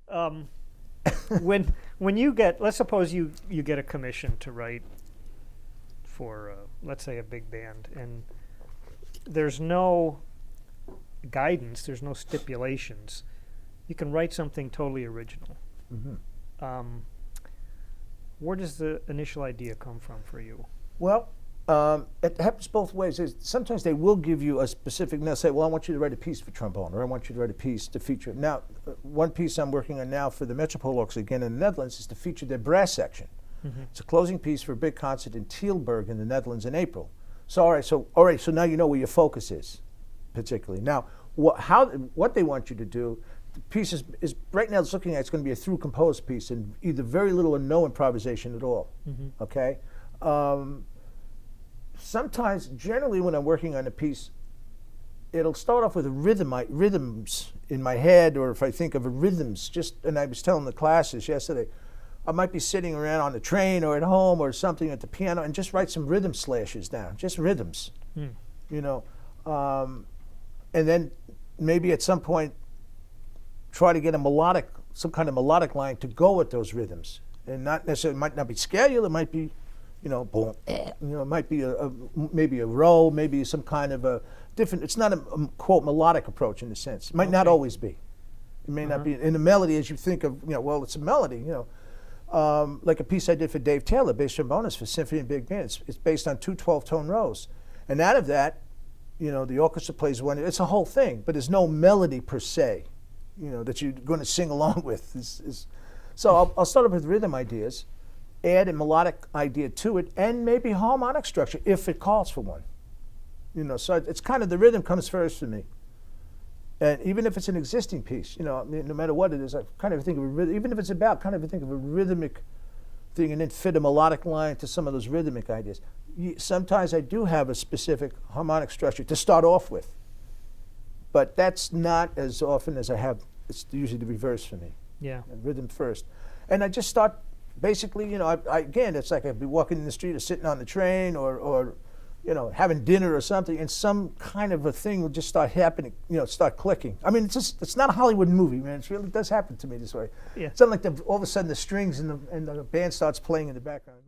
Um, when you get, let's suppose you get a commission to write for, let's say, a big band, and there's no guidance, there's no stipulations. You can write something totally original. Mm-hmm. Where does the initial idea come from for you? Well, it happens both ways. Sometimes they will give you a specific, and they'll say, well, I want you to write a piece for trombone, or I want you to write a piece to feature. Now, one piece I'm working on now for the Metropole Orchestra, again in the Netherlands, is to feature their brass section. Mm-hmm. It's a closing piece for a big concert in Tilburg in the Netherlands in April. So, all right, so now you know where your focus is, particularly. Now, what they want you to do, the piece is right now it's looking at, it's going to be a through composed piece, and either very little or no improvisation at all, Mm-hmm. okay? Sometimes, generally, when I'm working on a piece, it'll start off with rhythms in my head, or if I think of rhythms, and I was telling the classes yesterday, I might be sitting around on the train or at home or something at the piano and just write some rhythm slashes down, just rhythms, you know. And then maybe at some point try to get some kind of melodic line to go with those rhythms. And not necessarily, it might not be scale, it might be, you know, boom, it might be maybe a row, maybe some kind of a different, it's not a quote melodic approach in a sense. It might not always be. It may not be in a melody as you think of, well, it's a melody, like a piece I did for Dave Taylor, bass trombonist for Symphony and Big Band. It's based on two 12-tone rows. And out of that, the orchestra plays one, it's a whole thing, but there's no melody per se, that you're going to sing along with. So I'll start off with rhythm ideas, add a melodic idea to it, and maybe harmonic structure if it calls for one. So it's kind of the rhythm comes first for me. And even if it's an existing piece, no matter what it is, I kind of think of a rhythm, even if it's about, kind of think of a rhythmic thing and then fit a melodic line to some of those rhythmic ideas. Sometimes I do have a specific harmonic structure to start off with, but that's not as often as I have. It's usually the reverse for me. Yeah. Rhythm first. And I just start, basically, again, it's like I'd be walking in the street or sitting on the train or having dinner or something, and some kind of a thing will just start happening, start clicking. I mean, it's not a Hollywood movie, man. It does happen to me this way. Yeah. Something like all of a sudden the strings and the band starts playing in the background.